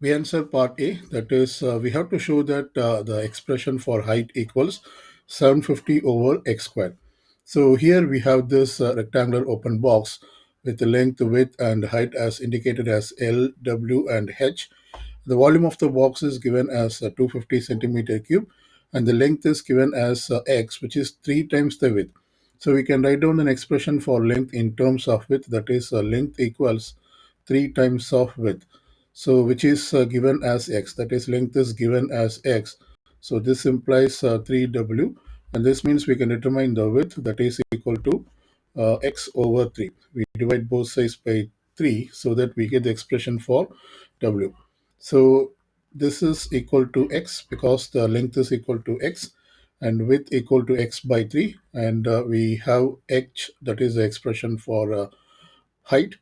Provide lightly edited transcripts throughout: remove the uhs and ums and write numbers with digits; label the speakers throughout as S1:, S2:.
S1: We answer part A, that is, we have to show that the expression for height equals 750 over x squared. So here we have this rectangular open box with the length, width, and height as indicated as L, W, and H. The volume of the box is given as 250 centimeter cube, and the length is given as x, which is 3 times the width. So we can write down an expression for length in terms of width, that is, length equals 3 times of width. So which is given as x, that is, length is given as x. So this implies 3w, and this means we can determine the width, that is equal to x over 3. We divide both sides by 3 so that we get the expression for w. So this is equal to x because the length is equal to x and width equal to x by 3, and we have h, that is the expression for height.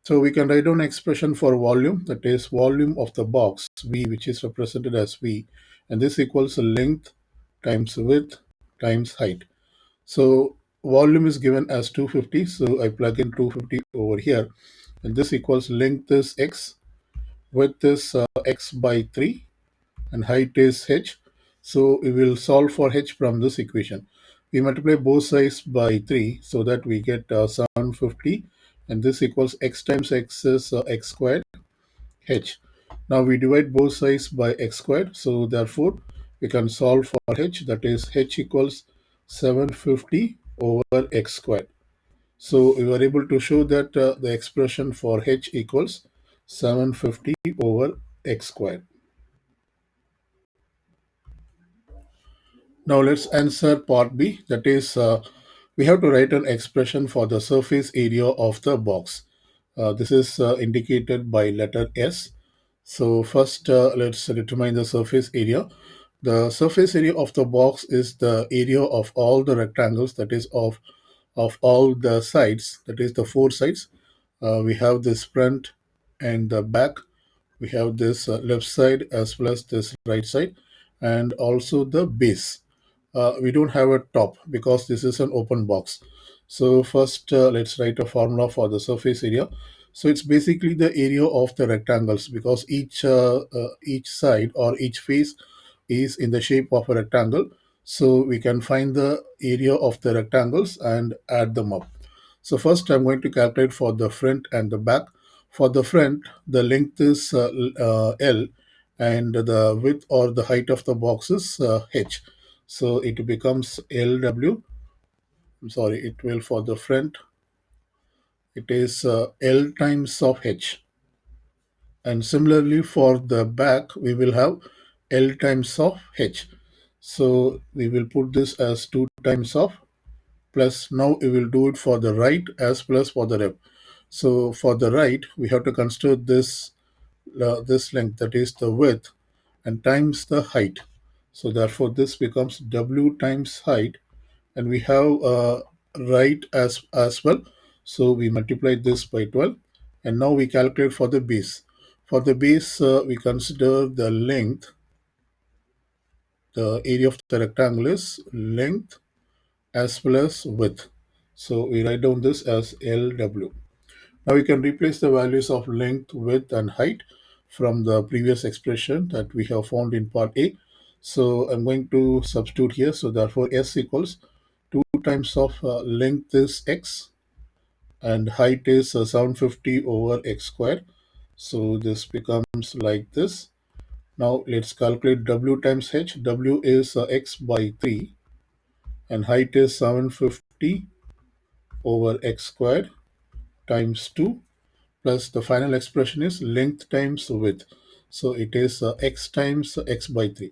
S1: So we can write down expression for volume, that is volume of the box V, which is represented as V, and this equals length times width times height. So volume is given as 250, so I plug in 250 over here, and this equals length is x, width is x by 3, and height is h. So we will solve for h from this equation. We multiply both sides by 3 so that we get 750, and this equals x times x is x squared h. Now we divide both sides by x squared, so therefore we can solve for h, that is h equals 750 over x squared. So we were able to show that the expression for h equals 750 over x squared. Now let's answer part B. That is, we have to write an expression for the surface area of the box. This is indicated by letter S. So first, let's determine the surface area. The surface area of the box is the area of all the rectangles, that is of all the sides, that is the four sides. We have this front and the back. We have this left side as well as this right side, and also the base. We don't have a top because this is an open box. So first, let's write a formula for the surface area. So it's basically the area of the rectangles because each side or each face is in the shape of a rectangle. So we can find the area of the rectangles and add them up. So first I'm going to calculate for the front and the back. For the front, the length is L, and the width or the height of the box is H. So it becomes LW. I'm sorry, it will for the front, it is L times of H. And similarly for the back, we will have L times of H. So we will put this as 2 times of plus. Now we will do it for the right as plus for the left. So for the right, we have to consider this length, that is the width, and times the height. So therefore this becomes W times height, and we have right as well. So we multiply this by 12, and now we calculate for the base. For the base, we consider the length. The area of the rectangle is length as well as width. So we write down this as LW. Now we can replace the values of length, width, and height from the previous expression that we have found in part A. So I'm going to substitute here. So therefore S equals 2 times of length is x and height is 750 over x squared. So this becomes like this. Now let's calculate W times H. W is x by 3 and height is 750 over x squared times 2, plus the final expression is length times width. So it is x times x by 3.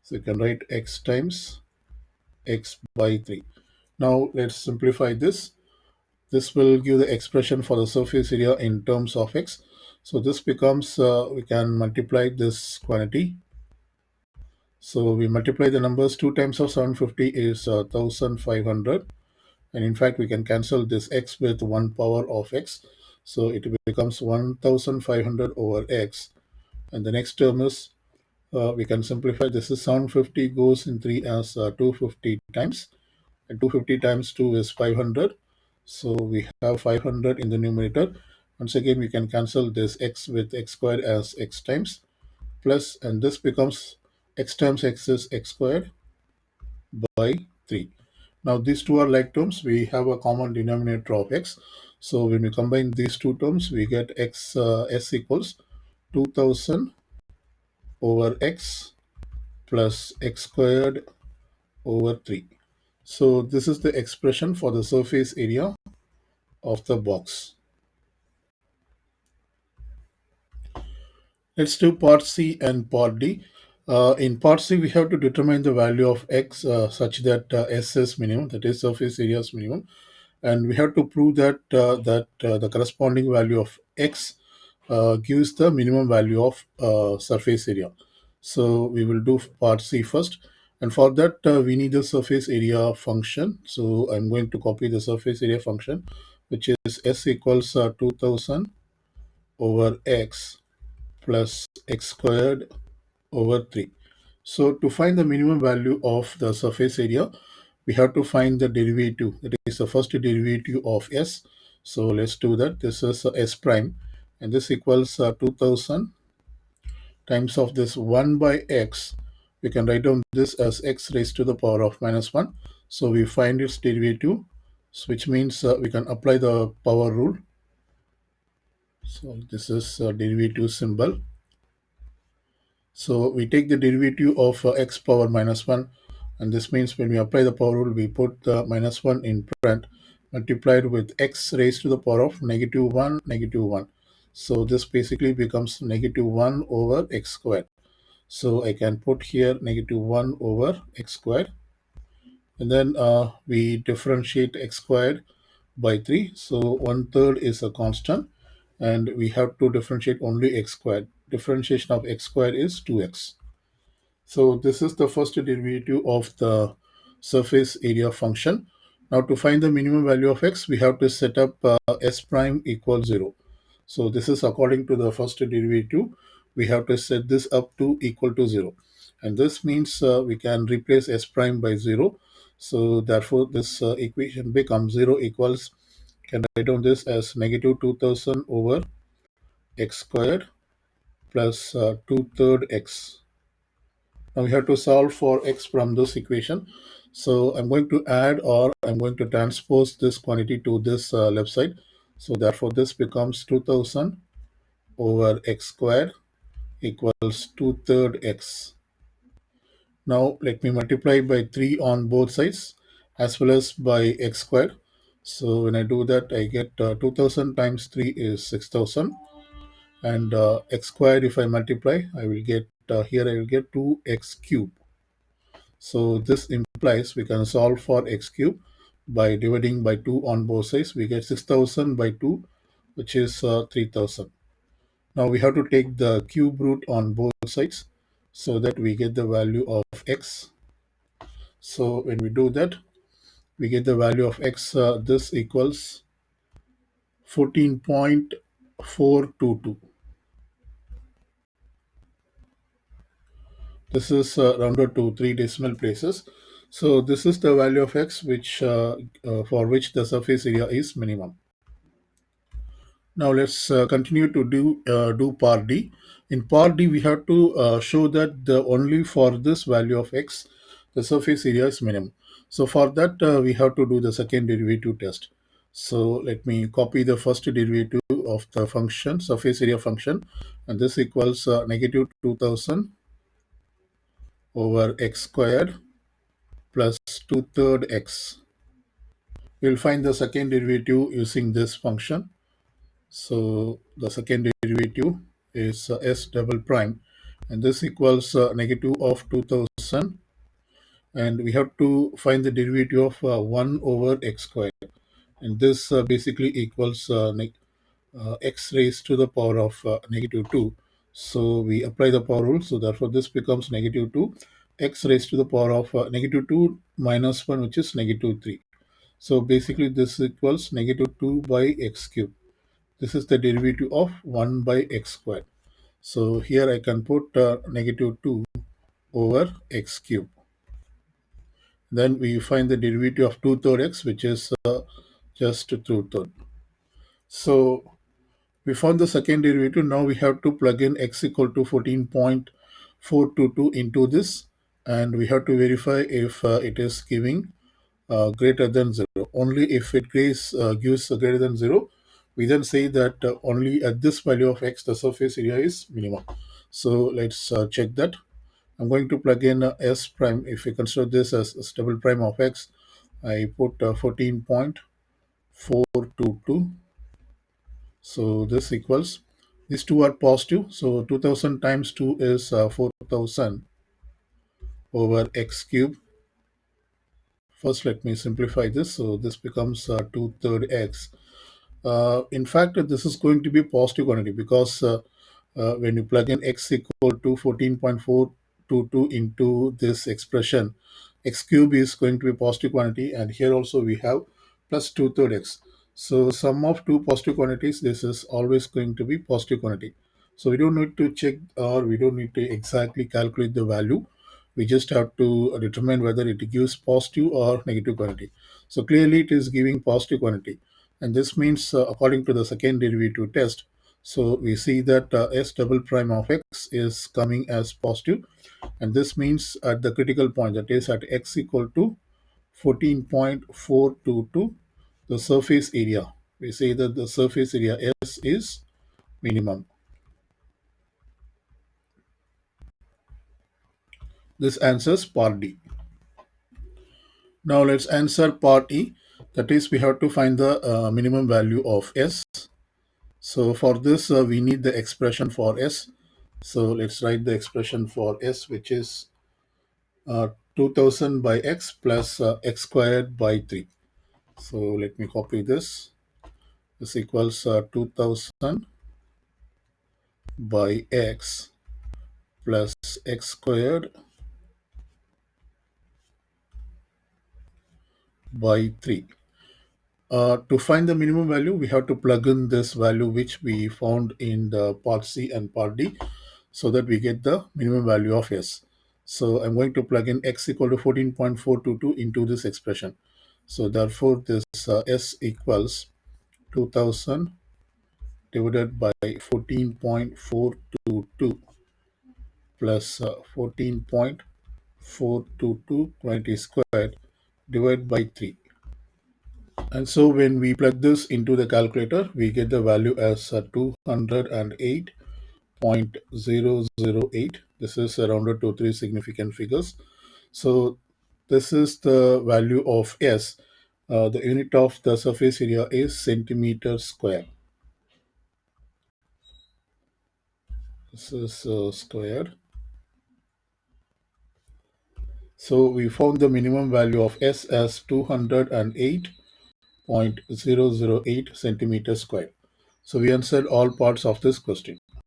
S1: So you can write x times x by 3. Now let's simplify this. This will give the expression for the surface area in terms of x. So this becomes, we can multiply this quantity. So we multiply the numbers. 2 times of 750 is 1500. And in fact, we can cancel this x with 1 power of x. So it becomes 1500 over x. And the next term is, we can simplify. This is 750 goes in 3 as 250 times. And 250 times 2 is 500. So we have 500 in the numerator. Once again, we can cancel this x with x squared as x times plus, and this becomes x times x is x squared by 3. Now these two are like terms. We have a common denominator of x. So when we combine these two terms, we get x s equals 2000 over x plus x squared over 3. So this is the expression for the surface area of the box. Let's do part C and part D. In part C, we have to determine the value of x such that S is minimum, that is surface area is minimum, and we have to prove that the corresponding value of x gives the minimum value of surface area. So we will do part C first, and for that we need the surface area function. So I'm going to copy the surface area function, which is S equals 2000 over x plus x squared over 3. So to find the minimum value of the surface area, we have to find the derivative, that is the first derivative of s. So let's do that. This is s prime, and this equals 2000 times of this 1 by x. We can write down this as x raised to the power of minus 1. So we find its derivative, which means we can apply the power rule. So this is a derivative symbol. So we take the derivative of x power minus 1, and this means when we apply the power rule, we put the minus 1 in front, multiplied with x raised to the power of negative 1, negative 1. So this basically becomes negative 1 over x squared. So I can put here negative 1 over x squared, and then we differentiate x squared by 3. So 1/3 is a constant, and we have to differentiate only x squared. Differentiation of x squared is 2x. So this is the first derivative of the surface area function. Now to find the minimum value of x, we have to set up s prime equals 0. So this is according to the first derivative. We have to set this up to equal to 0. And this means we can replace s prime by 0. So therefore this equation becomes 0 equals, can write down this as negative 2000 over x squared plus 2/3 x. Now we have to solve for x from this equation. So I'm going to add, or I'm going to transpose this quantity to this left side. So therefore this becomes 2000 over x squared equals 2/3 x. Now let me multiply by 3 on both sides as well as by x squared. So when I do that, I get 2000 times 3 is 6000, and x squared, if I multiply, I will get here I will get 2x cube. So this implies we can solve for x cube by dividing by 2 on both sides. We get 6000 by 2, which is 3000. Now we have to take the cube root on both sides so that we get the value of x. So when we do that, we get the value of x. This equals 14.422. This is rounded to 3 decimal places. So this is the value of x which for which the surface area is minimum. Now let's continue to do part D. In part D, we have to show that the only for this value of x, the surface area is minimum. So for that, we have to do the second derivative test. So let me copy the first derivative of the function, surface area function, and this equals negative 2000 over x squared plus 2/3 x. We'll find the second derivative using this function. So the second derivative is s double prime, and this equals negative of 2000, and we have to find the derivative of 1 over x squared, and this basically equals x raised to the power of negative 2. So we apply the power rule, so therefore this becomes negative 2 x raised to the power of negative 2 minus 1, which is negative 3. So basically this equals negative 2 by x cube. This is the derivative of 1 by x squared. So here I can put negative 2 over x cube. Then we find the derivative of 2/3 x, which is just 2/3. So We found the second derivative. Now we have to plug in x equal to 14.422 into this, and we have to verify if it is giving greater than 0. Only if it gives greater than 0, we then say that only at this value of x the surface area is minimum. So let's check that. I'm going to plug in s prime. If we consider this as a double prime of x, I put 14.422. So this equals, these two are positive. So 2000 times 2 is 4000 over x cube. First, let me simplify this. So this becomes 2/3 x. In fact, this is going to be positive quantity because when you plug in x equal to 14.422 into this expression, x cube is going to be positive quantity, and here also we have plus 2/3 x. So sum of two positive quantities, this is always going to be positive quantity. So we don't need to check, or we don't need to exactly calculate the value. We just have to determine whether it gives positive or negative quantity. So clearly it is giving positive quantity, and this means according to the second derivative test, so we see that s double prime of x is coming as positive, and this means at the critical point, that is at x equal to 14.422, the surface area, we say that the surface area s is minimum. This answers part D. Now let's answer part E, that is we have to find the minimum value of s. So for this, we need the expression for s. So let's write the expression for s, which is 2000 by x plus x squared by 3. So let me copy this. This equals 2000 by x plus x squared by 3. To find the minimum value, we have to plug in this value which we found in the part C and part D, so that we get the minimum value of s. So I'm going to plug in x equal to 14.422 into this expression. So therefore this s equals 2000 divided by 14.422 plus 14.422 quantity squared divided by 3. And so when we plug this into the calculator, we get the value as 208.008. This is rounded to three significant figures. So this is the value of S. The unit of the surface area is centimeter square. This is square. So we found the minimum value of S as 208.008 centimeter square. So we answered all parts of this question.